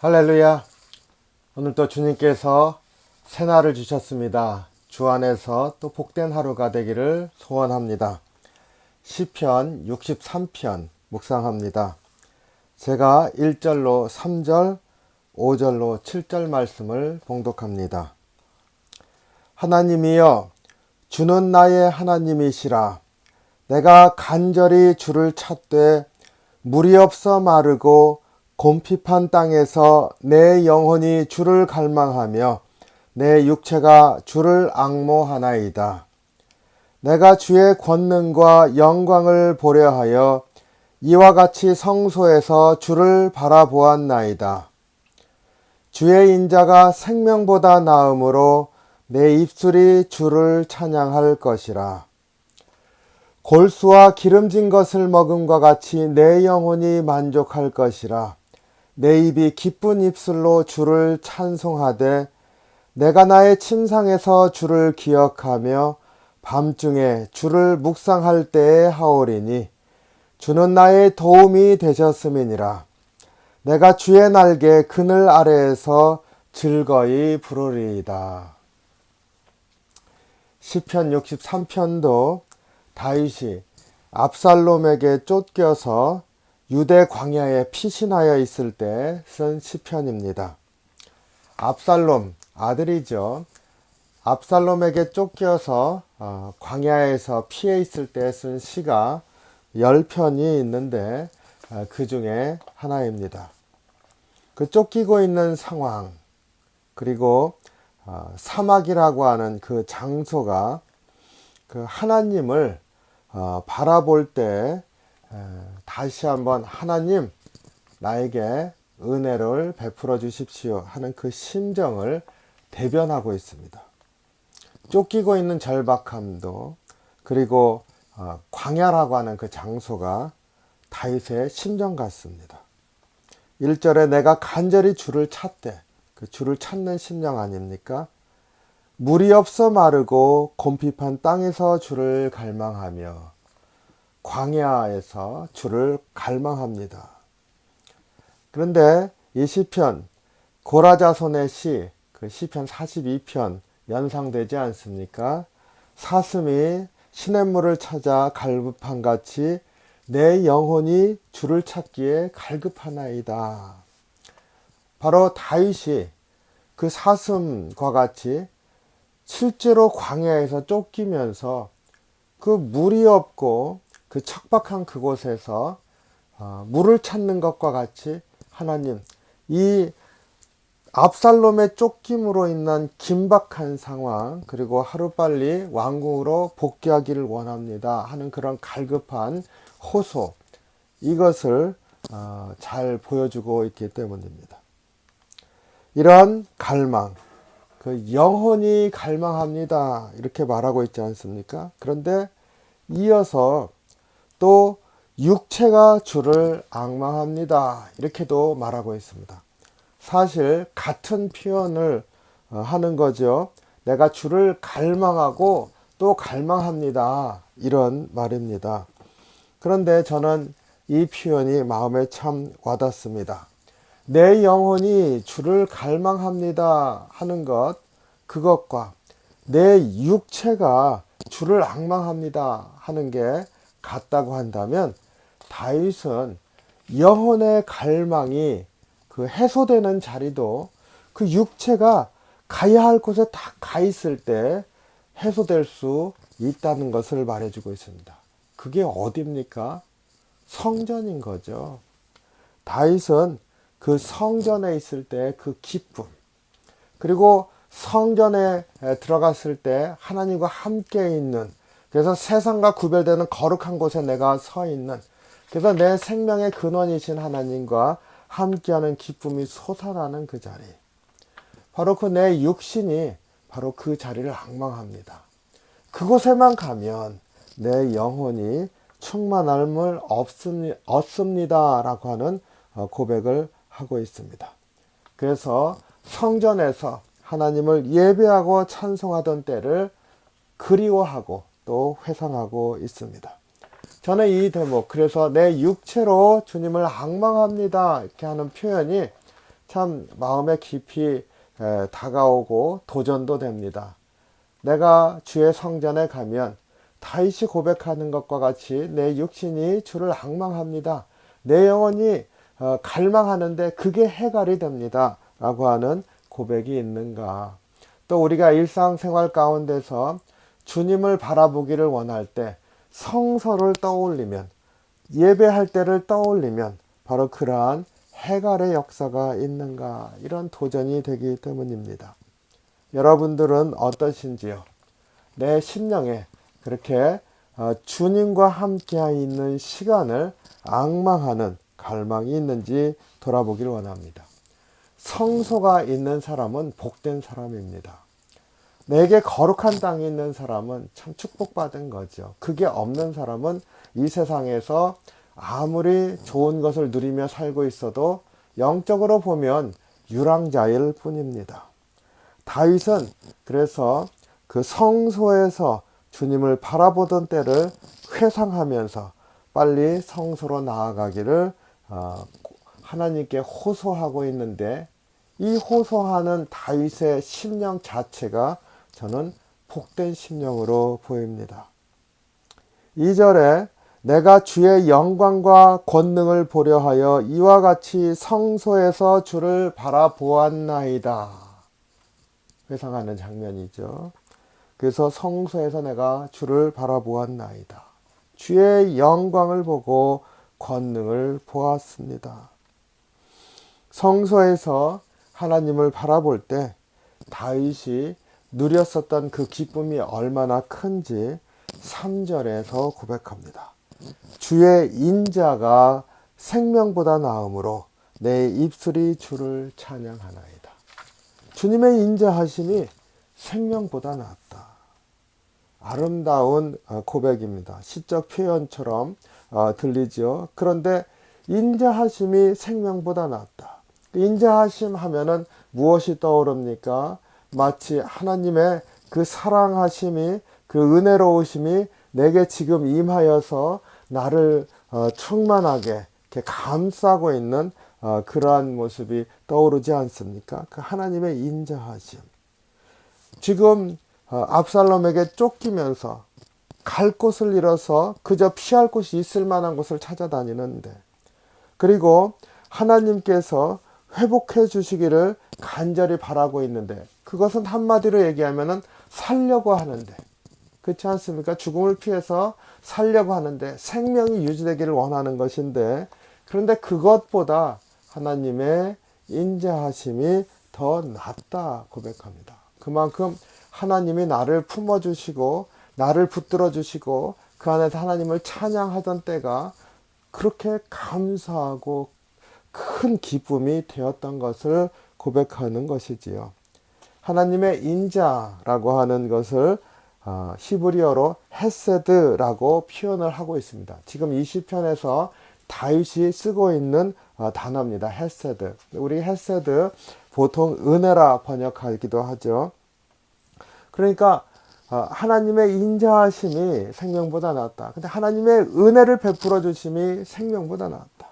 할렐루야. 오늘도 주님께서 새날을 주셨습니다. 주 안에서 또 복된 하루가 되기를 소원합니다. 시편 63편 묵상합니다. 제가 1절로 3절, 5절로 7절 말씀을 봉독합니다. 하나님이여, 주는 나의 하나님이시라. 내가 간절히 주를 찾되 물이 없어 마르고 곰핍한 땅에서 내 영혼이 주를 갈망하며 내 육체가 주를 앙모하나이다. 내가 주의 권능과 영광을 보려 하여 이와 같이 성소에서 주를 바라보았나이다. 주의 인자가 생명보다 나음으로 내 입술이 주를 찬양할 것이라. 골수와 기름진 것을 먹음과 같이 내 영혼이 만족할 것이라. 내 입이 기쁜 입술로 주를 찬송하되 내가 나의 침상에서 주를 기억하며 밤중에 주를 묵상할 때에 하오리니 주는 나의 도움이 되셨음이니라. 내가 주의 날개 그늘 아래에서 즐거이 부르리이다. 시편 63편도 다윗이 압살롬에게 쫓겨서 유대 광야에 피신하여 있을 때 쓴 시편입니다. 압살롬, 아들이죠. 압살롬에게 쫓겨서 광야에서 피해 있을 때 쓴 시가 10편이 있는데 그 중에 하나입니다. 그 쫓기고 있는 상황, 그리고 사막이라고 하는 그 장소가 그 하나님을 바라볼 때 다시 한번 하나님 나에게 은혜를 베풀어 주십시오 하는 그 심정을 대변하고 있습니다. 쫓기고 있는 절박함도, 그리고 광야라고 하는 그 장소가 다윗의 심정 같습니다. 1절에 내가 간절히 주를 찾되, 그 주를 찾는 심정 아닙니까? 물이 없어 마르고 곰핍한 땅에서 주를 갈망하며 광야에서 주를 갈망합니다. 그런데 이 시편, 고라자손의 시, 그 시편 42편 연상되지 않습니까? 사슴이 시냇물을 찾아 갈급한 같이 내 영혼이 주를 찾기에 갈급하나이다. 바로 다윗이 그 사슴과 같이 실제로 광야에서 쫓기면서 그 물이 없고 그 척박한 그곳에서 물을 찾는 것과 같이 하나님, 이 압살롬의 쫓김으로 인한 긴박한 상황, 그리고 하루빨리 왕궁으로 복귀하기를 원합니다 하는 그런 갈급한 호소, 이것을 잘 보여주고 있기 때문입니다. 이런 갈망, 그 영혼이 갈망합니다 이렇게 말하고 있지 않습니까? 그런데 이어서 또 육체가 주를 앙망합니다 이렇게도 말하고 있습니다. 사실 같은 표현을 하는 거죠. 내가 주를 갈망하고 또 갈망합니다 이런 말입니다. 그런데 저는 이 표현이 마음에 참 와닿습니다. 내 영혼이 주를 갈망합니다 하는 것, 그것과 내 육체가 주를 앙망합니다 하는 게 같다고 한다면 다윗은 영혼의 갈망이 그 해소되는 자리도 그 육체가 가야 할 곳에 딱 가 있을 때 해소될 수 있다는 것을 말해주고 있습니다. 그게 어디입니까? 성전인 거죠. 다윗은 그 성전에 있을 때 그 기쁨, 그리고 성전에 들어갔을 때 하나님과 함께 있는, 그래서 세상과 구별되는 거룩한 곳에 내가 서 있는, 그래서 내 생명의 근원이신 하나님과 함께하는 기쁨이 솟아나는 그 자리, 바로 그 내 육신이 바로 그 자리를 앙망합니다. 그곳에만 가면 내 영혼이 충만함을 얻습니다 라고 하는 고백을 하고 있습니다. 그래서 성전에서 하나님을 예배하고 찬송하던 때를 그리워하고 또 회상하고 있습니다. 저는 이 대목, 그래서 내 육체로 주님을 앙망합니다 이렇게 하는 표현이 참 마음에 깊이 다가오고 도전도 됩니다. 내가 주의 성전에 가면 다윗이 고백하는 것과 같이 내 육신이 주를 앙망합니다. 내 영혼이 갈망하는데 그게 해갈이 됩니다. 라고 하는 고백이 있는가. 또 우리가 일상생활 가운데서 주님을 바라보기를 원할 때 성서를 떠올리면, 예배할 때를 떠올리면 바로 그러한 해갈의 역사가 있는가, 이런 도전이 되기 때문입니다. 여러분들은 어떠신지요? 내 심령에 그렇게 주님과 함께 있는 시간을 앙망하는 갈망이 있는지 돌아보기를 원합니다. 성소가 있는 사람은 복된 사람입니다. 내게 거룩한 땅이 있는 사람은 참 축복받은 거죠. 그게 없는 사람은 이 세상에서 아무리 좋은 것을 누리며 살고 있어도 영적으로 보면 유랑자일 뿐입니다. 다윗은 그래서 그 성소에서 주님을 바라보던 때를 회상하면서 빨리 성소로 나아가기를 하나님께 호소하고 있는데, 이 호소하는 다윗의 심령 자체가 저는 복된 심령으로 보입니다. 2절에 내가 주의 영광과 권능을 보려 하여 이와 같이 성소에서 주를 바라보았나이다. 회상하는 장면이죠. 그래서 성소에서 내가 주를 바라보았나이다. 주의 영광을 보고 권능을 보았습니다. 성소에서 하나님을 바라볼 때 다윗이 누렸었던 그 기쁨이 얼마나 큰지 3절에서 고백합니다. 주의 인자가 생명보다 나음으로 내 입술이 주를 찬양하나이다. 주님의 인자하심이 생명보다 낫다. 아름다운 고백입니다. 시적 표현처럼 들리죠. 그런데 인자하심이 생명보다 낫다. 인자하심 하면은 무엇이 떠오릅니까? 마치 하나님의 그 사랑하심이, 그 은혜로우심이 내게 지금 임하여서 나를 충만하게 이렇게 감싸고 있는 그러한 모습이 떠오르지 않습니까? 그 하나님의 인자하심. 지금 압살롬에게 쫓기면서 갈 곳을 잃어서 그저 피할 곳이 있을 만한 곳을 찾아다니는데, 그리고 하나님께서 회복해 주시기를 간절히 바라고 있는데, 그것은 한마디로 얘기하면 살려고 하는데, 그렇지 않습니까? 죽음을 피해서 살려고 하는데, 생명이 유지되기를 원하는 것인데, 그런데 그것보다 하나님의 인자하심이 더 낫다 고백합니다. 그만큼 하나님이 나를 품어주시고 나를 붙들어 주시고 그 안에서 하나님을 찬양하던 때가 그렇게 감사하고 큰 기쁨이 되었던 것을 고백하는 것이지요. 하나님의 인자라고 하는 것을 히브리어로 헤세드라고 표현을 하고 있습니다. 지금 이 시편에서 다윗이 쓰고 있는 단어입니다. 헤세드. 우리 헤세드 보통 은혜라 번역하기도 하죠. 그러니까 하나님의 인자하심이 생명보다 낫다. 근데 하나님의 은혜를 베풀어 주심이 생명보다 낫다.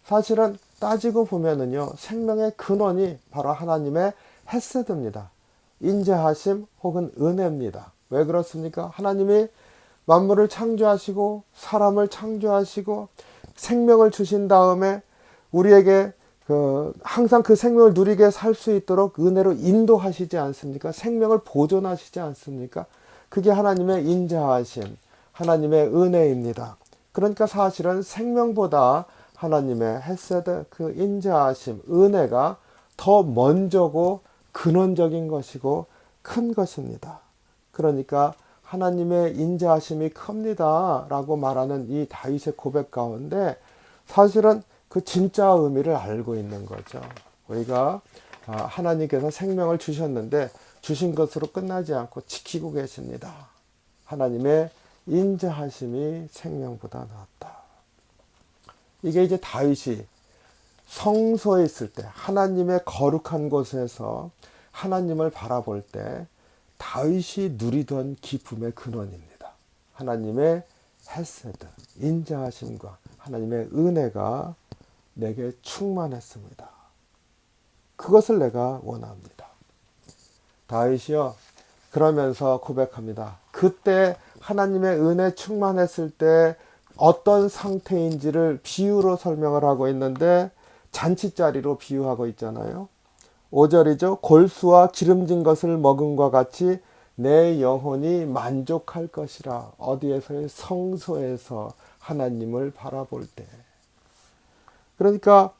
사실은 따지고 보면은요, 생명의 근원이 바로 하나님의 헤세드입니다. 인자하심 혹은 은혜입니다. 왜 그렇습니까? 하나님이 만물을 창조하시고 사람을 창조하시고 생명을 주신 다음에 우리에게 항상 그 생명을 누리게 살 수 있도록 은혜로 인도하시지 않습니까? 생명을 보존하시지 않습니까? 그게 하나님의 인자하심, 하나님의 은혜입니다. 그러니까 사실은 생명보다 하나님의 헤세드, 그 인자하심, 은혜가 더 먼저고 근원적인 것이고 큰 것입니다. 그러니까 하나님의 인자하심이 큽니다 라고 말하는 이 다윗의 고백 가운데 사실은 그 진짜 의미를 알고 있는 거죠. 우리가 하나님께서 생명을 주셨는데 주신 것으로 끝나지 않고 지키고 계십니다. 하나님의 인자하심이 생명보다 낫다. 이게 이제 다윗이 성소에 있을 때, 하나님의 거룩한 곳에서 하나님을 바라볼 때 다윗이 누리던 기쁨의 근원입니다. 하나님의 헤세드, 인자하심과 하나님의 은혜가 내게 충만했습니다. 그것을 내가 원합니다. 다윗이요 그러면서 고백합니다. 그때 하나님의 은혜 충만했을 때 어떤 상태인지를 비유로 설명을 하고 있는데 잔치자리로 비유하고 있잖아요. 5절이죠. 골수와 기름진 것을 먹음과 같이 내 영혼이 만족할 것이라. 어디에서의 성소에서 하나님을 바라볼 때. 그러니까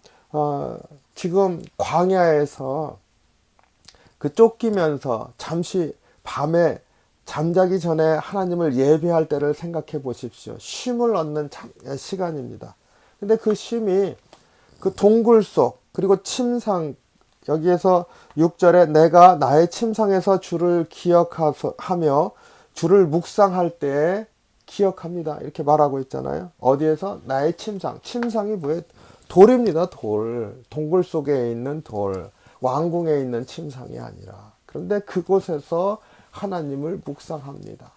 지금 광야에서 그 쫓기면서 잠시 밤에 잠자기 전에 하나님을 예배할 때를 생각해 보십시오. 쉼을 얻는 시간입니다. 근데 그 쉼이 그 동굴 속 그리고 침상, 여기에서 6절에 내가 나의 침상에서 주를 기억하며 주를 묵상할 때 기억합니다. 이렇게 말하고 있잖아요. 어디에서? 나의 침상. 침상이 뭐예요? 돌입니다. 돌. 동굴 속에 있는 돌. 왕궁에 있는 침상이 아니라. 그런데 그곳에서 하나님을 묵상합니다.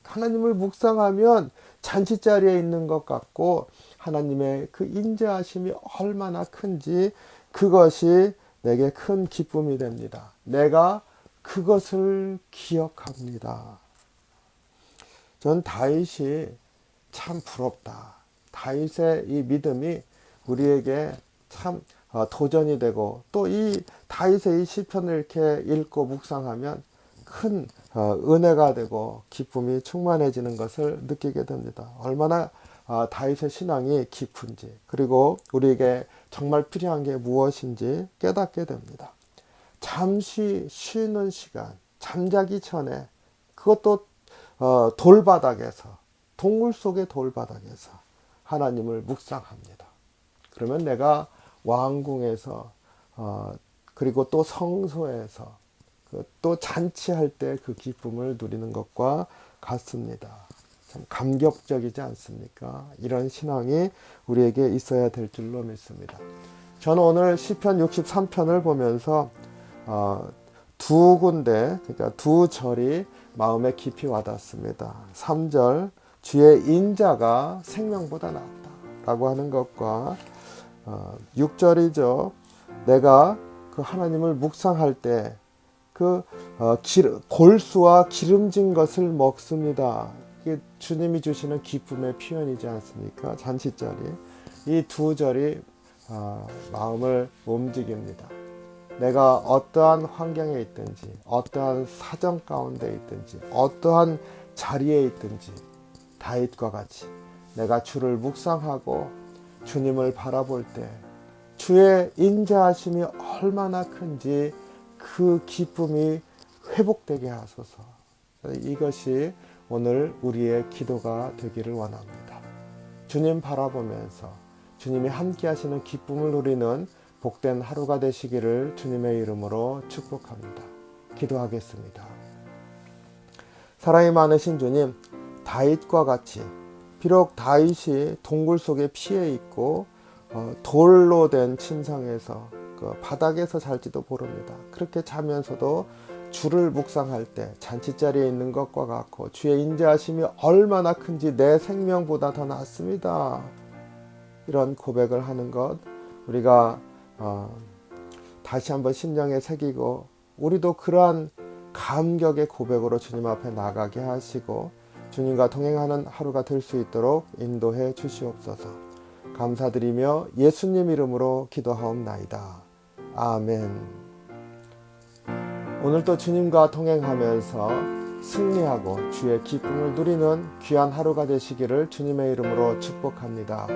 하나님을 묵상하면 잔치자리에 있는 것 같고 하나님의 그 인자하심이 얼마나 큰지 그것이 내게 큰 기쁨이 됩니다. 내가 그것을 기억합니다. 전 다윗이 참 부럽다. 다윗의 이 믿음이 우리에게 참 도전이 되고 또 이 다윗의 이 시편을 이렇게 읽고 묵상하면 큰 은혜가 되고 기쁨이 충만해지는 것을 느끼게 됩니다. 얼마나 다윗의 신앙이 깊은지 그리고 우리에게 정말 필요한 게 무엇인지 깨닫게 됩니다. 잠시 쉬는 시간, 잠자기 전에 그것도 돌바닥에서 동굴 속의 돌바닥에서 하나님을 묵상합니다. 그러면 내가 왕궁에서 그리고 또 성소에서 또 잔치할 때 그 기쁨을 누리는 것과 같습니다. 참 감격적이지 않습니까? 이런 신앙이 우리에게 있어야 될 줄로 믿습니다. 저는 오늘 시편 63편을 보면서 두 군데, 그러니까 두 절이 마음에 깊이 와닿습니다. 3절, 주의 인자가 생명보다 낫다 라고 하는 것과 6절이죠. 내가 그 하나님을 묵상할 때 그 골수와 기름진 것을 먹습니다. 이게 주님이 주시는 기쁨의 표현이지 않습니까? 잔치자리. 이 두 절이 마음을 움직입니다. 내가 어떠한 환경에 있든지 어떠한 사정 가운데 있든지 어떠한 자리에 있든지 다윗과 같이 내가 주를 묵상하고 주님을 바라볼 때 주의 인자하심이 얼마나 큰지 그 기쁨이 회복되게 하소서. 이것이 오늘 우리의 기도가 되기를 원합니다. 주님 바라보면서 주님이 함께 하시는 기쁨을 누리는 복된 하루가 되시기를 주님의 이름으로 축복합니다. 기도하겠습니다. 사랑이 많으신 주님, 다윗과 같이 비록 다윗이 동굴 속에 피해 있고 돌로 된 침상에서 그 바닥에서 잘지도 모릅니다. 그렇게 자면서도 주를 묵상할 때 잔치자리에 있는 것과 같고 주의 인자하심이 얼마나 큰지 내 생명보다 더 낫습니다. 이런 고백을 하는 것 우리가 다시 한번 심령에 새기고 우리도 그러한 감격의 고백으로 주님 앞에 나가게 하시고 주님과 동행하는 하루가 될 수 있도록 인도해 주시옵소서. 감사드리며 예수님 이름으로 기도하옵나이다. 아멘. 오늘도 주님과 동행하면서 승리하고 주의 기쁨을 누리는 귀한 하루가 되시기를 주님의 이름으로 축복합니다.